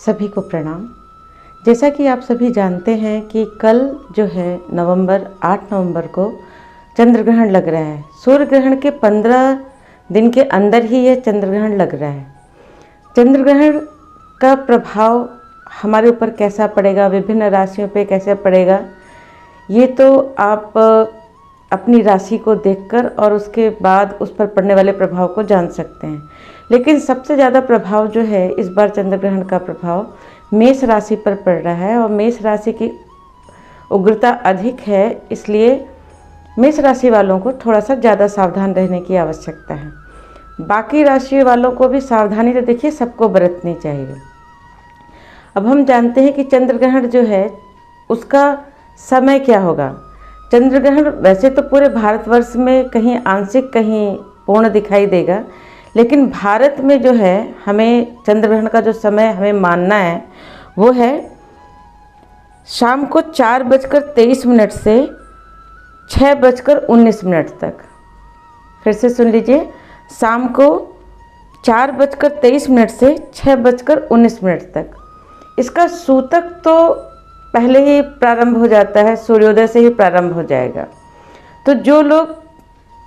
सभी को प्रणाम। जैसा कि आप सभी जानते हैं कि कल जो है 8 नवंबर को चंद्र ग्रहण लग रहा है। सूर्य ग्रहण के 15 दिन के अंदर ही यह चंद्र ग्रहण लग रहा है। चंद्र ग्रहण का प्रभाव हमारे ऊपर कैसा पड़ेगा, विभिन्न राशियों पे कैसे पड़ेगा, ये तो आप अपनी राशि को देखकर और उसके बाद उस पर पड़ने वाले प्रभाव को जान सकते हैं। लेकिन सबसे ज़्यादा प्रभाव जो है इस बार चंद्र ग्रहण का प्रभाव मेष राशि पर पड़ रहा है और मेष राशि की उग्रता अधिक है, इसलिए मेष राशि वालों को थोड़ा सा ज़्यादा सावधान रहने की आवश्यकता है। बाकी राशि वालों को भी सावधानी तो देखिए सबको बरतनी चाहिए। अब हम जानते हैं कि चंद्र ग्रहण जो है उसका समय क्या होगा। चंद्र ग्रहण वैसे तो पूरे भारतवर्ष में कहीं आंशिक कहीं पूर्ण दिखाई देगा, लेकिन भारत में जो है हमें चंद्र ग्रहण का जो समय हमें मानना है वो है शाम को 4:23 से 6:19 तक। फिर से सुन लीजिए, शाम को 4:23 से 6:19 तक। इसका सूतक तो पहले ही प्रारंभ हो जाता है, सूर्योदय से ही प्रारंभ हो जाएगा। तो जो लोग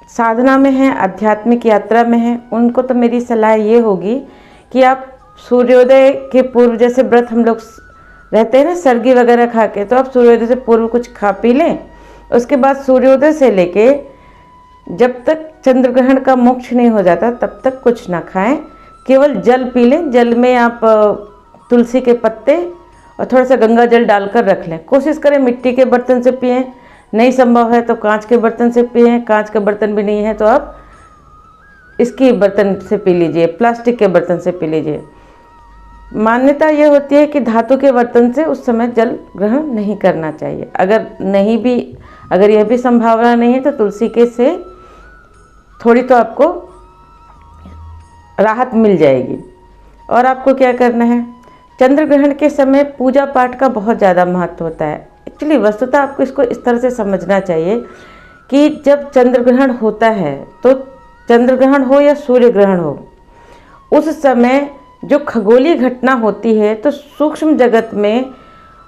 साधना में हैं, आध्यात्मिक यात्रा में हैं, उनको तो मेरी सलाह ये होगी कि आप सूर्योदय के पूर्व, जैसे व्रत हम लोग रहते हैं ना सरगी वगैरह खा के, तो आप सूर्योदय से पूर्व कुछ खा पी लें। उसके बाद सूर्योदय से लेके जब तक चंद्र ग्रहण का मोक्ष नहीं हो जाता तब तक कुछ ना खाएं, केवल जल पी लें। जल में आप तुलसी के पत्ते और थोड़ा सा गंगा जल डालकर रख लें। कोशिश करें मिट्टी के बर्तन से पिएं, नहीं संभव है तो कांच के बर्तन से पिएं। कांच का बर्तन भी नहीं है तो आप इसकी बर्तन से पी लीजिए, प्लास्टिक के बर्तन से पी लीजिए। मान्यता ये होती है कि धातु के बर्तन से उस समय जल ग्रहण नहीं करना चाहिए। अगर यह भी संभावना नहीं है तो तुलसी के से थोड़ी तो आपको राहत मिल जाएगी। और आपको क्या करना है, चंद्र ग्रहण के समय पूजा पाठ का बहुत ज़्यादा महत्व होता है। एक्चुअली वस्तुतः आपको इसको इस तरह से समझना चाहिए कि जब चंद्र ग्रहण होता है तो चंद्र ग्रहण हो या सूर्य ग्रहण हो, उस समय जो खगोलीय घटना होती है तो सूक्ष्म जगत में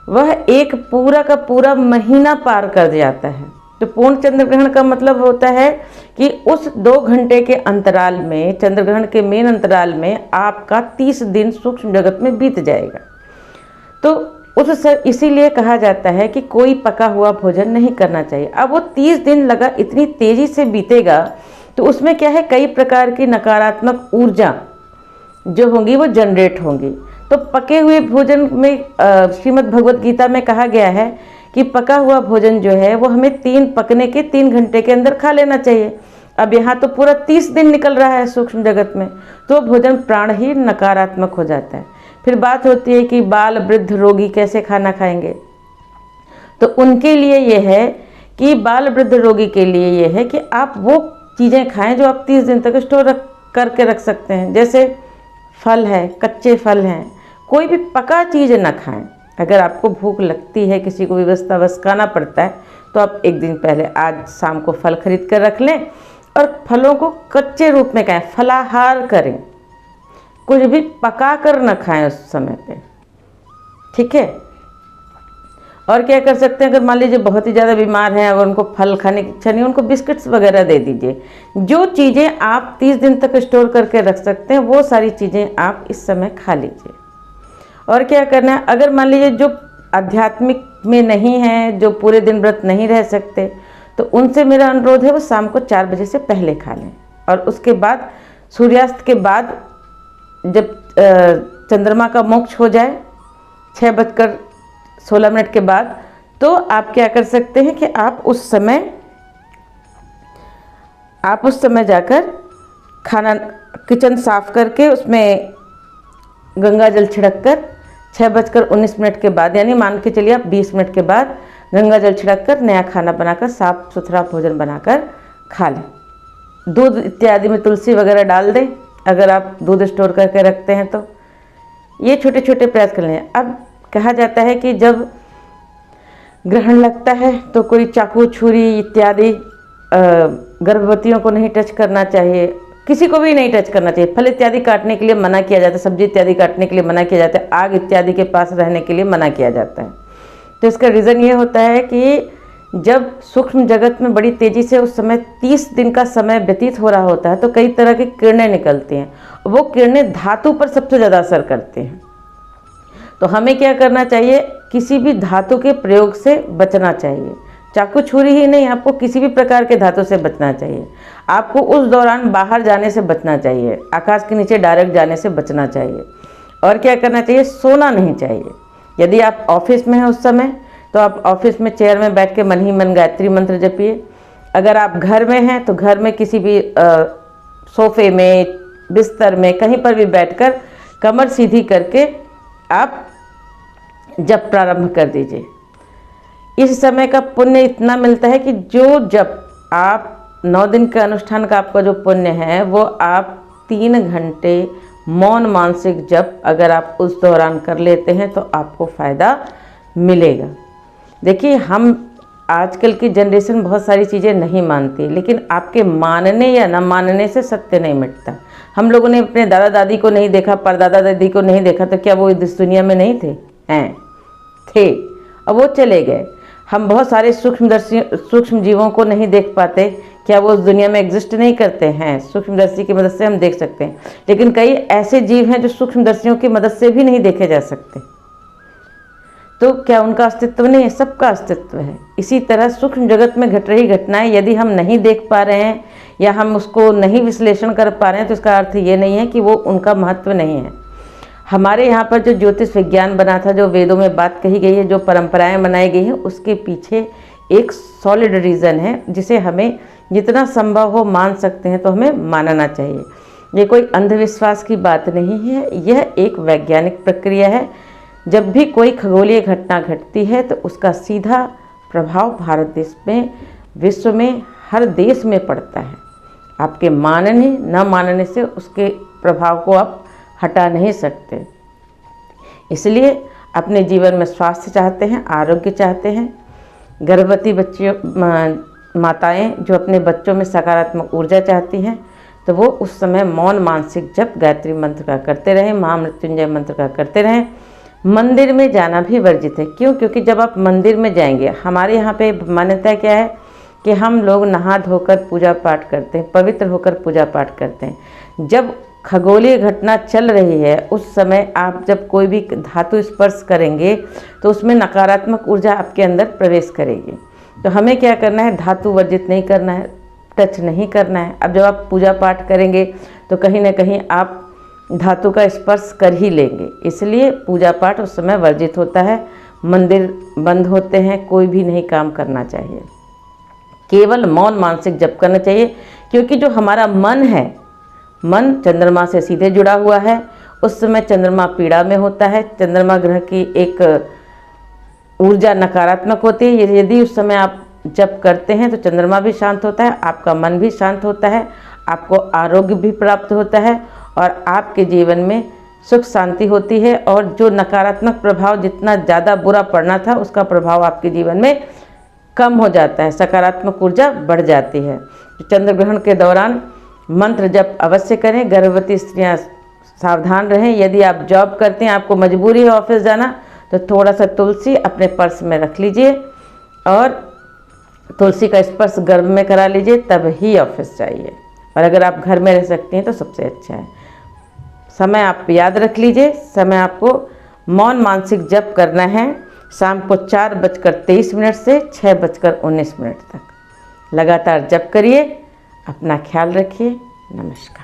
वह एक पूरा का पूरा महीना पार कर जाता है। तो पूर्ण चंद्र ग्रहण का मतलब होता है कि उस 2 घंटे के अंतराल में, चंद्र ग्रहण के मेन अंतराल में आपका 30 दिन सूक्ष्म जगत में बीत जाएगा। तो इसीलिए कहा जाता है कि कोई पका हुआ भोजन नहीं करना चाहिए। अब वो 30 दिन लगा इतनी तेजी से बीतेगा तो उसमें क्या है, कई प्रकार की नकारात्मक ऊर्जा जो होंगी वो जनरेट होंगी। तो पके हुए भोजन में श्रीमद् भगवत गीता में कहा गया है कि पका हुआ भोजन जो है वो हमें पकने के 3 घंटे के अंदर खा लेना चाहिए। अब यहाँ तो पूरा 30 दिन निकल रहा है सूक्ष्म जगत में, तो भोजन प्राणहीन नकारात्मक हो जाता है। फिर बात होती है कि बाल वृद्ध रोगी कैसे खाना खाएंगे। तो उनके लिए ये है कि बाल वृद्ध रोगी के लिए ये है कि आप वो चीज़ें खाएं जो आप 30 दिन तक स्टोर करके रख सकते हैं। जैसे फल है, कच्चे फल हैं, कोई भी पका चीज़ ना खाएं। अगर आपको भूख लगती है, किसी को व्यवस्थावश खाना पड़ता है, तो आप एक दिन पहले आज शाम को फल खरीद कर रख लें और फलों को कच्चे रूप में खाएं, फलाहार करें, कुछ भी पका कर न खाएं उस समय पे, ठीक है। और क्या कर सकते हैं, अगर मान लीजिए बहुत ही ज़्यादा बीमार हैं, अगर उनको फल खाने की इच्छा नहीं, उनको बिस्किट्स वगैरह दे दीजिए। जो चीज़ें आप 30 दिन तक स्टोर करके रख सकते हैं वो सारी चीज़ें आप इस समय खा लीजिए। और क्या करना है, अगर मान लीजिए जो आध्यात्मिक में नहीं है, जो पूरे दिन व्रत नहीं रह सकते, तो उनसे मेरा अनुरोध है वो शाम को 4 बजे से पहले खा लें। और उसके बाद सूर्यास्त के बाद जब चंद्रमा का मोक्ष हो जाए 6:16 के बाद, तो आप क्या कर सकते हैं कि आप उस समय जाकर खाना किचन साफ करके उसमें गंगा जल छिड़क कर 6:19 के बाद, यानी मान के चलिए आप 20 मिनट के बाद गंगा जल छिड़क कर नया खाना बनाकर साफ सुथरा भोजन बनाकर खा लें। दूध इत्यादि में तुलसी वगैरह डाल दें अगर आप दूध स्टोर करके रखते हैं तो। ये छोटे छोटे प्रयास कर लें। अब कहा जाता है कि जब ग्रहण लगता है तो कोई चाकू छुरी इत्यादि गर्भवतियों को नहीं टच करना चाहिए। किसी को भी नहीं टच करना चाहिए। फल इत्यादि काटने के लिए मना किया जाता है, सब्जी इत्यादि काटने के लिए मना किया जाता है, आग इत्यादि के पास रहने के लिए मना किया जाता है। तो इसका रीज़न ये होता है कि जब सूक्ष्म जगत में बड़ी तेज़ी से उस समय 30 दिन का समय व्यतीत हो रहा होता है तो कई तरह की किरणें निकलती हैं, वो किरणें धातु पर सबसे ज़्यादा असर करती हैं। तो हमें क्या करना चाहिए, किसी भी धातु के प्रयोग से बचना चाहिए। चाकू छुरी ही नहीं, आपको किसी भी प्रकार के धातु से बचना चाहिए। आपको उस दौरान बाहर जाने से बचना चाहिए, आकाश के नीचे डायरेक्ट जाने से बचना चाहिए। और क्या करना चाहिए, सोना नहीं चाहिए। यदि आप ऑफिस में हैं उस समय तो आप ऑफिस में चेयर में बैठ के मन ही मन गायत्री मंत्र जपिए। अगर आप घर में हैं तो घर में किसी भी सोफे में, बिस्तर में, कहीं पर भी बैठकर कमर सीधी करके आप जप प्रारंभ कर दीजिए। इस समय का पुण्य इतना मिलता है कि जो जप आप 9 दिन के अनुष्ठान का आपका जो पुण्य है वो आप 3 घंटे मौन मानसिक जप अगर आप उस दौरान कर लेते हैं तो आपको फ़ायदा मिलेगा। देखिए, हम आजकल की जनरेशन बहुत सारी चीज़ें नहीं मानती, लेकिन आपके मानने या न मानने से सत्य नहीं मिटता। हम लोगों ने अपने दादा दादी को नहीं देखा, परदादा दादी को नहीं देखा, तो क्या वो इस दुनिया में नहीं थे? थे, अब वो चले गए। हम बहुत सारे सूक्ष्म जीवों को नहीं देख पाते, क्या वो उस दुनिया में एग्जिस्ट नहीं करते हैं? सूक्ष्मदर्शी की मदद से हम देख सकते हैं, लेकिन कई ऐसे जीव हैं जो सूक्ष्मदर्शियों की मदद से भी नहीं देखे जा सकते। तो क्या उनका अस्तित्व नहीं है? सबका अस्तित्व है। इसी तरह सूक्ष्म जगत में घट रही घटनाएं यदि हम नहीं देख पा रहे हैं या हम उसको नहीं विश्लेषण कर पा रहे हैं तो इसका अर्थ ये नहीं है कि वो उनका महत्व नहीं है। हमारे यहाँ पर जो ज्योतिष विज्ञान बना था, जो वेदों में बात कही गई है, जो परंपराएं बनाई गई हैं, उसके पीछे एक सॉलिड रीज़न है जिसे हमें जितना संभव हो मान सकते हैं तो हमें मानना चाहिए। ये कोई अंधविश्वास की बात नहीं है, यह एक वैज्ञानिक प्रक्रिया है। जब भी कोई खगोलीय घटना घटती है तो उसका सीधा प्रभाव भारत देश में, विश्व में, हर देश में पड़ता है। आपके मानने न मानने से उसके प्रभाव को आप हटा नहीं सकते। इसलिए अपने जीवन में स्वास्थ्य चाहते हैं, आरोग्य चाहते हैं, गर्भवती बच्चियों माताएं जो अपने बच्चों में सकारात्मक ऊर्जा चाहती हैं तो वो उस समय मौन मानसिक जप गायत्री मंत्र का करते रहें, महामृत्युंजय मंत्र का करते रहें। मंदिर में जाना भी वर्जित है। क्यों? क्योंकि जब आप मंदिर में जाएंगे, हमारे यहाँ पे मान्यता क्या है कि हम लोग नहा धोकर पूजा पाठ करते हैं, पवित्र होकर पूजा पाठ करते हैं। जब खगोलीय घटना चल रही है उस समय आप जब कोई भी धातु स्पर्श करेंगे तो उसमें नकारात्मक ऊर्जा आपके अंदर प्रवेश करेगी। तो हमें क्या करना है, धातु वर्जित नहीं करना है, टच नहीं करना है। अब जब आप पूजा पाठ करेंगे तो कहीं ना कहीं आप धातु का स्पर्श कर ही लेंगे, इसलिए पूजा पाठ उस समय वर्जित होता है। मंदिर बंद होते हैं, कोई भी नहीं काम करना चाहिए, केवल मौन मानसिक जप करना चाहिए। क्योंकि जो हमारा मन है, मन चंद्रमा से सीधे जुड़ा हुआ है। उस समय चंद्रमा पीड़ा में होता है, चंद्रमा ग्रह की एक ऊर्जा नकारात्मक होती है। यदि उस समय आप जप करते हैं तो चंद्रमा भी शांत होता है, आपका मन भी शांत होता है, आपको आरोग्य भी प्राप्त होता है और आपके जीवन में सुख शांति होती है। और जो नकारात्मक प्रभाव जितना ज़्यादा बुरा पड़ना था उसका प्रभाव आपके जीवन में कम हो जाता है, सकारात्मक ऊर्जा बढ़ जाती है। चंद्र ग्रहण के दौरान मंत्र जप अवश्य करें। गर्भवती स्त्रियां सावधान रहें। यदि आप जॉब करते हैं, आपको मजबूरी है ऑफिस जाना, तो थोड़ा सा तुलसी अपने पर्स में रख लीजिए और तुलसी का स्पर्श गर्भ में करा लीजिए, तब ही ऑफिस जाइए। और अगर आप घर में रह सकते हैं तो सबसे अच्छा है। समय आप याद रख लीजिए, समय आपको मौन मानसिक जप करना है शाम को 4:23 से 6:19 तक। लगातार जप करिए, अपना ख्याल रखिए। नमस्कार।